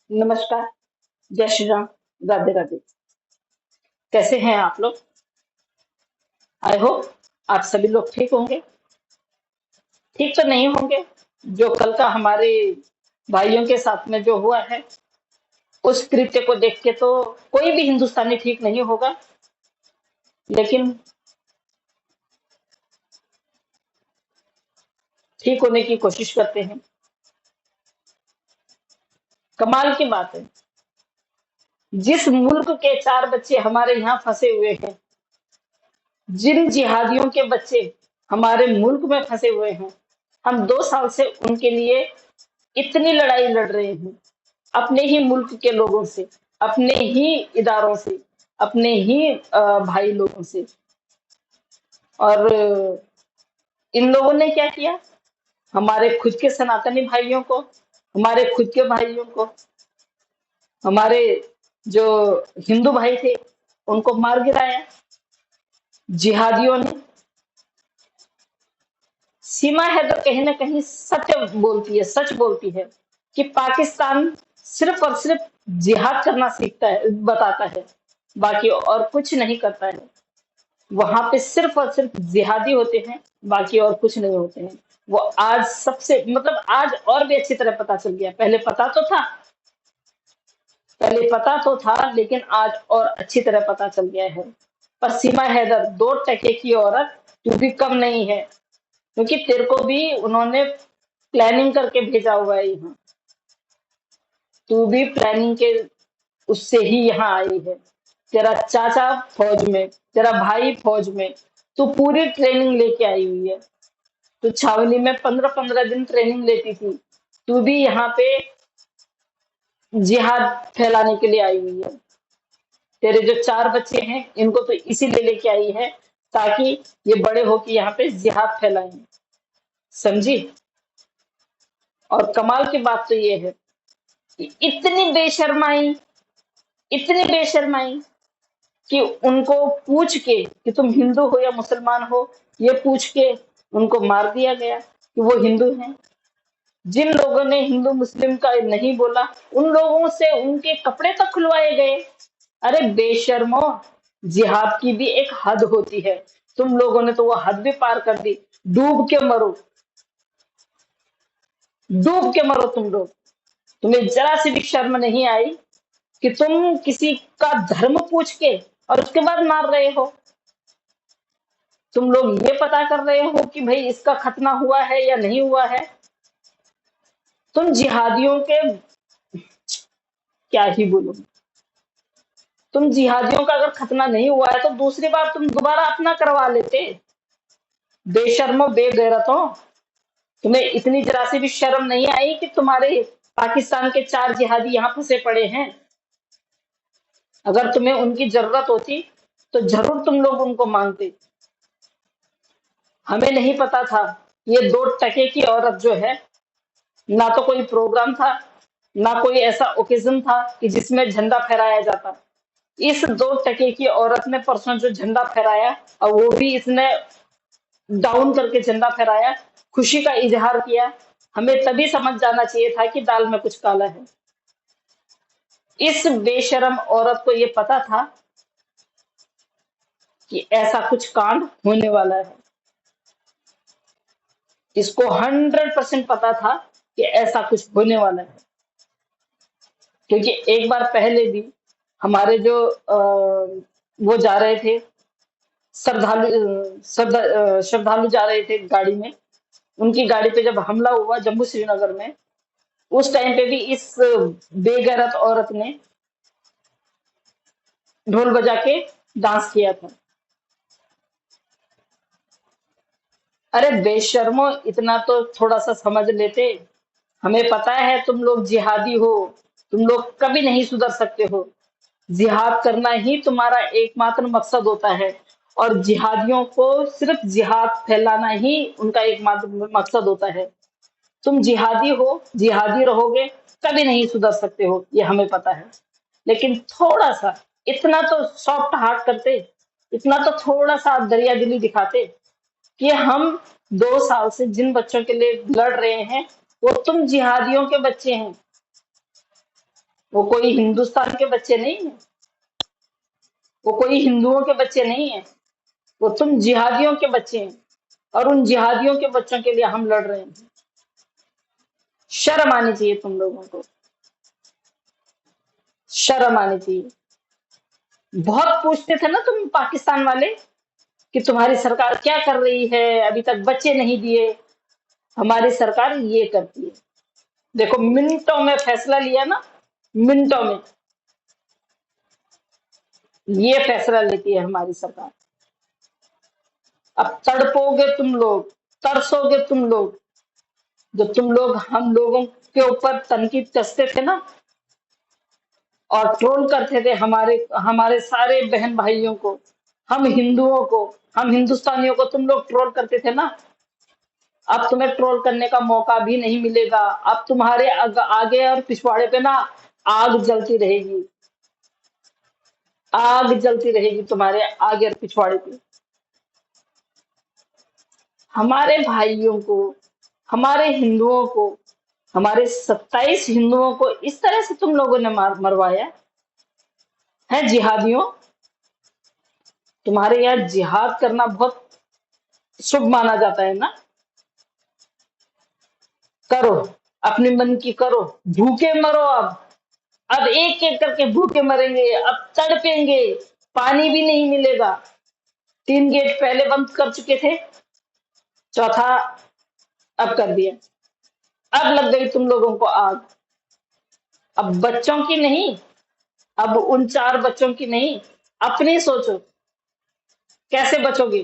नमस्कार। जय श्री राम। राधे राधे। कैसे हैं आप लोग? आई होप आप सभी लोग ठीक होंगे। ठीक तो नहीं होंगे। जो कल का हमारे भाइयों के साथ में जो हुआ है, उस कृत्य को देख के तो कोई भी हिंदुस्तानी ठीक नहीं होगा। लेकिन ठीक होने की कोशिश करते हैं। कमाल की बात है, जिस मुल्क के 4 बच्चे हमारे यहाँ फंसे हुए हैं, जिन जिहादियों के बच्चे हमारे मुल्क में फंसे हुए हैं, हम 2 साल से उनके लिए इतनी लड़ाई लड़ रहे हैं, अपने ही मुल्क के लोगों से, अपने ही इदारों से, अपने ही भाई लोगों से। और इन लोगों ने क्या किया? हमारे खुद के सनातनी भाइयों को, हमारे खुद के भाइयों को, हमारे जो हिंदू भाई थे, उनको मार गिराया जिहादियों ने। सीमा है तो कहीं ना कहीं सच बोलती है कि पाकिस्तान सिर्फ और सिर्फ जिहाद करना सीखता है, बताता है, बाकी और कुछ नहीं करता है। वहां पे सिर्फ और सिर्फ जिहादी होते हैं, बाकी और कुछ नहीं होते हैं। वो आज सबसे मतलब आज और भी अच्छी तरह पता चल गया। पहले पता तो था लेकिन आज और अच्छी तरह पता चल गया है। पर सीमा हैदर 2 टके की औरत, तू भी कम नहीं है, क्योंकि तेरे को भी उन्होंने प्लानिंग करके भेजा हुआ है यहाँ। तू भी प्लानिंग के उससे ही यहाँ आई है। तेरा चाचा फौज में, तेरा भाई फौज में, तू पूरी ट्रेनिंग लेके आई हुई है। तू छावनी में 15-15 दिन ट्रेनिंग लेती थी। तू भी यहाँ पे जिहाद फैलाने के लिए आई हुई है। तेरे जो 4 बच्चे हैं, इनको तो इसीलिए लेके आई है ताकि ये बड़े होके यहाँ पे जिहाद फैलाएं। समझी? और कमाल की बात तो ये है कि इतनी बेशर्माई कि उनको पूछ के कि तुम हिंदू हो या मुसलमान हो, ये पूछ के उनको मार दिया गया कि वो हिंदू हैं। जिन लोगों ने हिंदू मुस्लिम का नहीं बोला, उन लोगों से उनके कपड़े तक खुलवाए गए। अरे बेशर्मो, जिहाद की भी एक हद होती है। तुम लोगों ने तो वो हद भी पार कर दी। डूब के मरो, डूब के मरो तुम लोग। तुम्हें जरा सी भी शर्म नहीं आई कि तुम किसी का धर्म पूछ के और उसके बाद मार रहे हो। तुम लोग ये पता कर रहे हो कि भाई इसका खतना हुआ है या नहीं हुआ है। तुम जिहादियों के, क्या ही बोलूं, तुम जिहादियों का अगर खतना नहीं हुआ है तो दूसरी बार तुम दोबारा अपना करवा लेते। बेशर्मो, बेगैरतो, तुम्हें इतनी जरा सी भी शर्म नहीं आई कि तुम्हारे पाकिस्तान के 4 जिहादी यहाँ फंसे पड़े हैं। अगर तुम्हें उनकी जरूरत होती तो जरूर तुम लोग उनको मांगते। हमें नहीं पता था ये 2 टके की औरत जो है, ना तो कोई प्रोग्राम था, ना कोई ऐसा ओकेजन था कि जिसमें झंडा फहराया जाता। इस 2 टके की औरत ने परसों जो झंडा फहराया, और वो भी इसने डाउन करके झंडा फहराया, खुशी का इजहार किया, हमें तभी समझ जाना चाहिए था कि दाल में कुछ काला है। इस बेशरम औरत को ये पता था कि ऐसा कुछ कांड होने वाला है। इसको 100% पता था कि ऐसा कुछ होने वाला है, क्योंकि एक बार पहले भी हमारे जो वो जा रहे थे, श्रद्धालु जा रहे थे गाड़ी में, उनकी गाड़ी पे जब हमला हुआ जम्मू श्रीनगर में, उस टाइम पे भी इस बेगैरत औरत ने ढोल बजा के डांस किया था। अरे बेशर्मो, इतना तो थोड़ा सा समझ लेते। हमें पता है तुम लोग जिहादी हो, तुम लोग कभी नहीं सुधर सकते हो। जिहाद करना ही तुम्हारा एकमात्र मकसद होता है, और जिहादियों को सिर्फ जिहाद फैलाना ही उनका एकमात्र मकसद होता है। तुम जिहादी हो, जिहादी रहोगे, कभी नहीं सुधर सकते हो, ये हमें पता है। लेकिन थोड़ा सा, इतना तो सॉफ्ट हार्ट करते, इतना तो थोड़ा सा दरिया दिली दिखाते कि हम 2 साल से जिन बच्चों के लिए लड़ रहे हैं, वो तुम जिहादियों के बच्चे हैं। वो कोई हिंदुस्तान के बच्चे नहीं है, वो कोई हिंदुओं के बच्चे नहीं है, वो तुम जिहादियों के बच्चे हैं, और उन जिहादियों के बच्चों के लिए हम लड़ रहे हैं। शर्म आनी चाहिए तुम लोगों को, शर्म आनी चाहिए। बहुत पूछते थे ना तुम पाकिस्तान वाले कि तुम्हारी सरकार क्या कर रही है, अभी तक बच्चे नहीं दिए। हमारी सरकार ये करती है, देखो मिनटों में फैसला लिया ना, मिनटों में ये फैसला लेती है हमारी सरकार। अब तड़पोगे तुम लोग, तरसोगे तुम लोग, जो तुम लोग हम लोगों के ऊपर तनकीद कसते थे ना और ट्रोल करते थे हमारे हमारे सारे बहन भाइयों को, हम हिंदुओं को, हम हिंदुस्तानियों को तुम लोग ट्रोल करते थे ना, अब तुम्हें ट्रोल करने का मौका भी नहीं मिलेगा। अब तुम्हारे आगे और पिछवाड़े पे ना आग जलती रहेगी, आग जलती रहेगी तुम्हारे आगे और पिछवाड़े पे। हमारे भाइयों को, हमारे हिंदुओं को, हमारे 27 हिंदुओं को इस तरह से तुम लोगों ने मरवाया है। जिहादियों, तुम्हारे यहाँ जिहाद करना बहुत शुभ माना जाता है ना, करो, अपने मन की करो, भूखे मरो। अब एक एक करके भूखे मरेंगे, अब तड़पेंगे, पानी भी नहीं मिलेगा। 3 गेट पहले बंद कर चुके थे, चौथा अब कर दिया। अब लग गई तुम लोगों को आग। अब बच्चों की नहीं, अब उन 4 बच्चों की नहीं, अपनी सोचो कैसे बचोगे।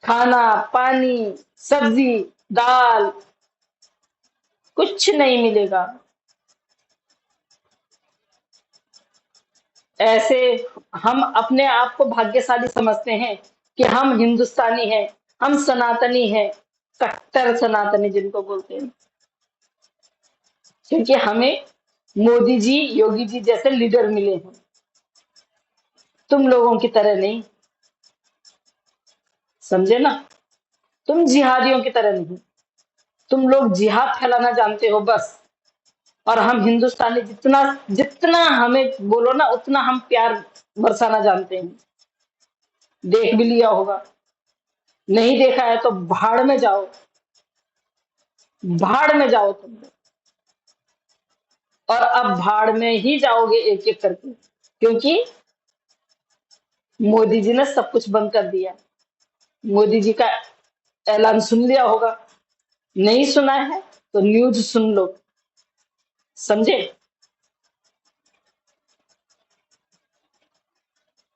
खाना, पानी, सब्जी, दाल कुछ नहीं मिलेगा। ऐसे हम अपने आप को भाग्यशाली समझते हैं कि हम हिंदुस्तानी हैं, हम सनातनी हैं, कट्टर सनातनी जिनको बोलते हैं, क्योंकि हमें मोदी जी, योगी जी जैसे लीडर मिले हैं, तुम लोगों की तरह नहीं। समझे ना, तुम जिहादियों की तरह नहीं। तुम लोग जिहाद फैलाना जानते हो बस, और हम हिंदुस्तानी जितना जितना हमें बोलो ना उतना हम प्यार बरसाना जानते हैं। देख भी लिया होगा, नहीं देखा है तो भाड़ में जाओ, भाड़ में जाओ तुम लोग। और अब भाड़ में ही जाओगे एक एक करके, क्योंकि मोदी जी ने सब कुछ बंद कर दिया। मोदी जी का ऐलान सुन लिया होगा, नहीं सुना है तो न्यूज सुन लो। समझे,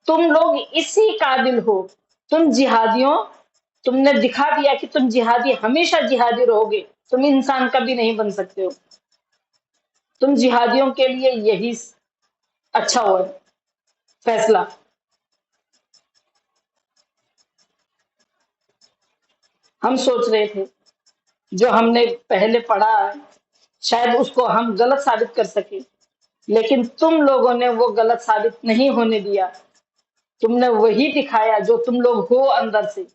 तुम लोग इसी काबिल हो। तुम जिहादियों, तुमने दिखा दिया कि तुम जिहादी हमेशा जिहादी रहोगे, तुम इंसान कभी नहीं बन सकते हो। तुम जिहादियों के लिए यही अच्छा हुआ फैसला। हम सोच रहे थे जो हमने पहले पढ़ा है शायद उसको हम गलत साबित कर सके, लेकिन तुम लोगों ने वो गलत साबित नहीं होने दिया। तुमने वही दिखाया जो तुम लोग हो अंदर से,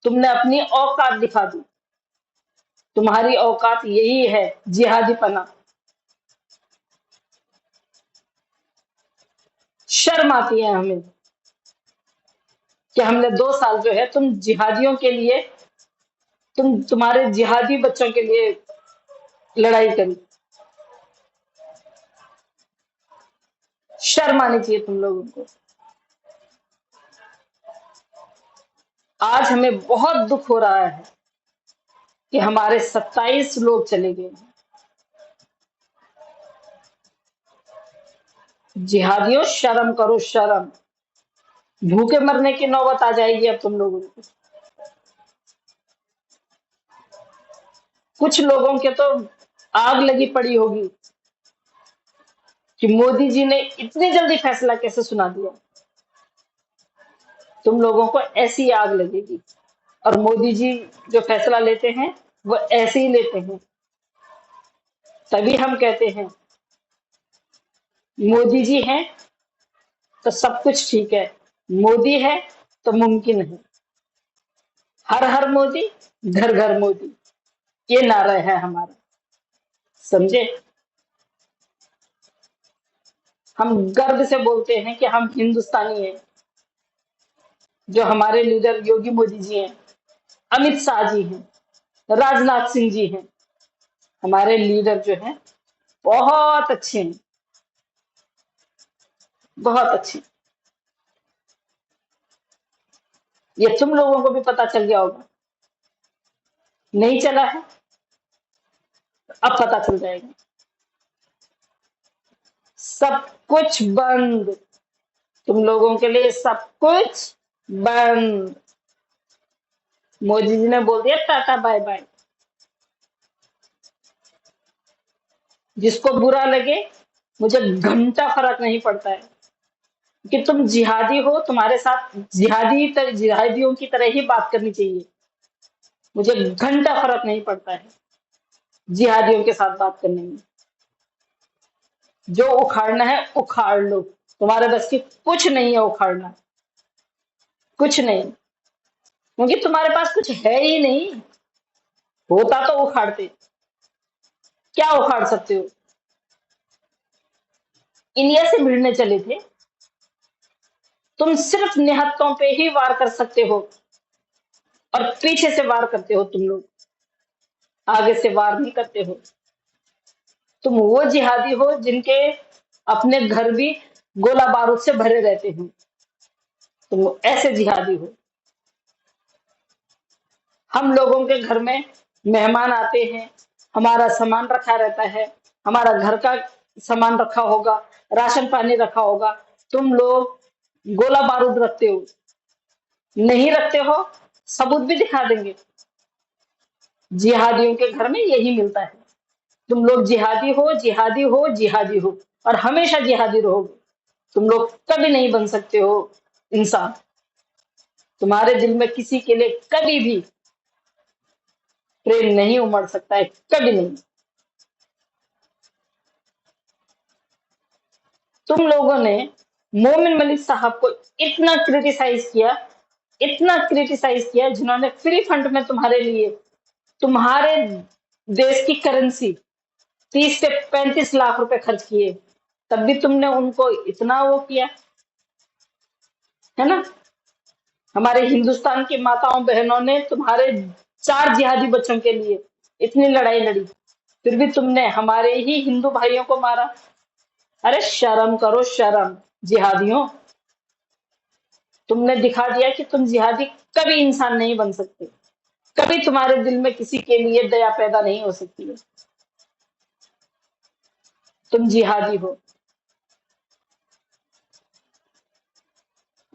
तुमने अपनी औकात दिखा दी। तुम्हारी औकात यही है, जिहादी पना। शर्म आती है हमें कि हमने 2 साल जो है तुम जिहादियों के लिए, तुम्हारे जिहादी बच्चों के लिए लड़ाई करी। शर्म आनी चाहिए तुम लोगों को। आज हमें बहुत दुख हो रहा है कि हमारे 27 लोग चले गए। जिहादियों, शर्म करो, शर्म। भूखे मरने की नौबत आ जाएगी अब तुम लोगों को। कुछ लोगों के तो आग लगी पड़ी होगी कि मोदी जी ने इतनी जल्दी फैसला कैसे सुना दिया। तुम लोगों को ऐसी आग लगेगी, और मोदी जी जो फैसला लेते हैं वो ऐसे ही लेते हैं। तभी हम कहते हैं मोदी जी हैं तो सब कुछ ठीक है, मोदी है तो मुमकिन है। हर हर मोदी, घर घर मोदी, ये नारा है हमारा। समझे। हम गर्व से बोलते हैं कि हम हिंदुस्तानी हैं। जो हमारे लीडर योगी मोदी जी हैं, अमित शाह जी हैं, राजनाथ सिंह जी हैं, हमारे लीडर जो हैं बहुत अच्छे हैं, बहुत अच्छे। ये तुम लोगों को भी पता चल गया होगा, नहीं चला है, अब पता चल जाएगा। सब कुछ बंद, तुम लोगों के लिए सब कुछ बंद। मोदी जी ने बोल दिया टाटा बाय बाय। जिसको बुरा लगे, मुझे घंटा फर्क नहीं पड़ता है कि तुम जिहादी हो, तुम्हारे साथ जिहादियों की तरह ही बात करनी चाहिए। मुझे घंटा फर्क नहीं पड़ता है जिहादियों के साथ बात करने में। जो उखाड़ना है उखाड़ लो, तुम्हारे बस की कुछ नहीं है उखाड़ना, कुछ नहीं, क्योंकि तुम्हारे पास कुछ है ही नहीं। होता तो उखाड़ते, क्या उखाड़ सकते हो? इंडिया से भिड़ने चले थे, तुम सिर्फ निहत्तों पे ही वार कर सकते हो, और पीछे से वार करते हो तुम लोग, आगे से वार नहीं करते हो। तुम वो जिहादी हो जिनके अपने घर भी गोला बारूद से भरे रहते हैं, तुम ऐसे जिहादी हो। हम लोगों के घर में मेहमान आते हैं, हमारा सामान रखा रहता है, हमारा घर का सामान रखा होगा, राशन पानी रखा होगा, तुम लोग गोला बारूद रखते हो, नहीं रखते हो, सबूत भी दिखा देंगे। जिहादियों के घर में यही मिलता है। तुम लोग जिहादी हो, जिहादी हो, जिहादी हो, और हमेशा जिहादी रहोगे। तुम लोग कभी नहीं बन सकते हो इंसान। तुम्हारे दिल में किसी के लिए कभी भी प्रेम नहीं उमड़ सकता है, कभी नहीं। तुम लोगों ने मोमिन मलिक साहब को इतना क्रिटिसाइज किया, इतना क्रिटिसाइज किया, जिन्होंने फ्री फंड में तुम्हारे लिए, तुम्हारे देश की करेंसी 30 से 35 लाख रुपए खर्च किए, तब भी तुमने उनको इतना वो किया, है ना? हमारे हिंदुस्तान की माताओं बहनों ने तुम्हारे 4 जिहादी बच्चों के लिए इतनी लड़ाई लड़ी, फिर भी तुमने हमारे ही हिंदू भाइयों को मारा। अरे शर्म करो, शर्म। जिहादियों, तुमने दिखा दिया कि तुम जिहादी कभी इंसान नहीं बन सकते, कभी तुम्हारे दिल में किसी के लिए दया पैदा नहीं हो सकती है। तुम जिहादी हो।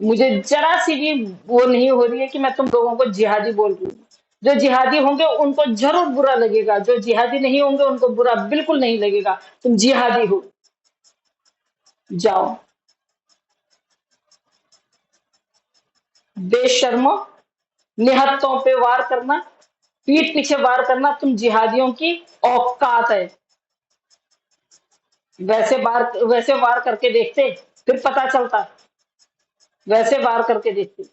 मुझे जरा सी भी वो नहीं हो रही है कि मैं तुम लोगों को जिहादी बोल रही हूँ। जो जिहादी होंगे उनको जरूर बुरा लगेगा, जो जिहादी नहीं होंगे उनको बुरा बिल्कुल नहीं लगेगा। तुम जिहादी हो, जाओ। बेशर्मो, निहत्तों पे वार करना, पीठ पीछे वार करना तुम जिहादियों की औकात है। वैसे वार करके देखते, फिर पता चलता। वैसे वार करके देखते।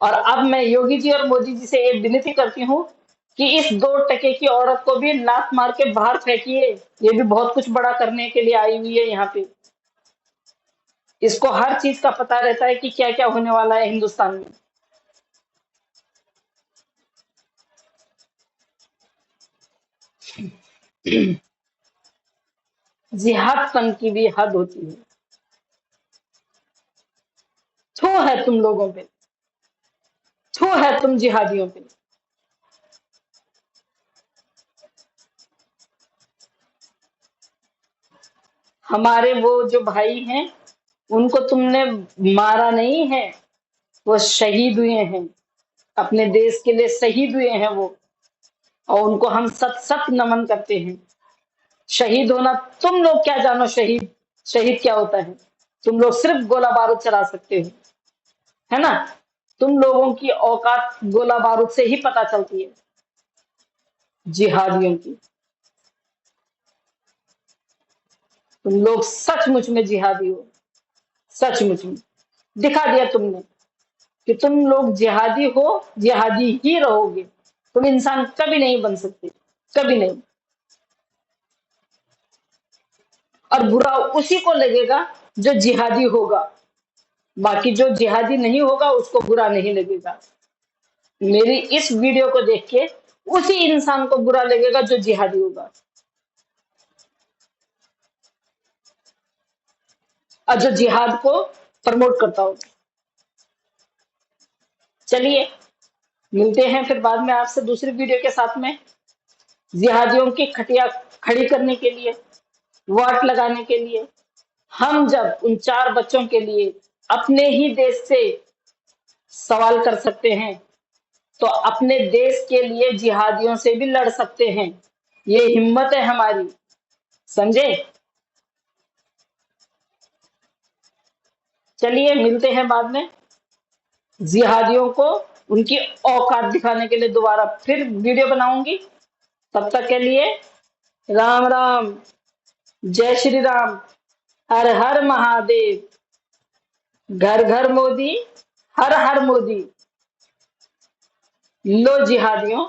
और अब मैं योगी जी और मोदी जी से ये विनती करती हूँ कि इस 2 टके की औरत को भी लात मार के बाहर फेंकिए। ये भी बहुत कुछ बड़ा करने के लिए आई हुई है यहाँ पे। इसको हर चीज का पता रहता है कि क्या क्या होने वाला है हिंदुस्तान में। जिहादपन की भी हद होती है। थू है तुम लोगों पे, थू है तुम जिहादियों पे। हमारे वो जो भाई हैं, उनको तुमने मारा नहीं है, वो शहीद हुए हैं, अपने देश के लिए शहीद हुए हैं वो, और उनको हम सत सत नमन करते हैं। शहीद होना, तुम लोग क्या जानो शहीद, शहीद क्या होता है? तुम लोग सिर्फ गोला बारूद चला सकते हो, है ना? तुम लोगों की औकात गोला बारूद से ही पता चलती है, जिहादियों की। तुम लोग सचमुच में जिहादी हो, सचमुच में। दिखा दिया तुमने कि तुम लोग जिहादी हो, जिहादी ही रहोगे। तुम इंसान कभी नहीं बन सकते, कभी नहीं। और बुरा उसी को लगेगा जो जिहादी होगा, बाकी जो जिहादी नहीं होगा उसको बुरा नहीं लगेगा। मेरी इस वीडियो को देख के उसी इंसान को बुरा लगेगा जो जिहादी होगा, और जो जिहाद को प्रमोट करता होगा। चलिए मिलते हैं फिर बाद में आपसे दूसरी वीडियो के साथ में, जिहादियों की खटिया खड़ी करने के लिए, वाट लगाने के लिए। हम जब उन 4 बच्चों के लिए अपने ही देश से सवाल कर सकते हैं, तो अपने देश के लिए जिहादियों से भी लड़ सकते हैं। ये हिम्मत है हमारी, समझे? चलिए मिलते हैं बाद में, जिहादियों को उनकी औकात दिखाने के लिए दोबारा फिर वीडियो बनाऊंगी। तब तक के लिए राम राम, जय श्री राम, हर हर महादेव, घर घर मोदी, हर हर मोदी। लो जिहादियों,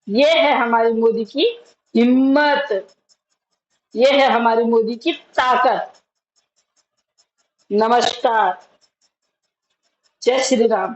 ये है हमारी मोदी की हिम्मत, ये है हमारी मोदी की ताकत। नमस्कार, जय श्री राम।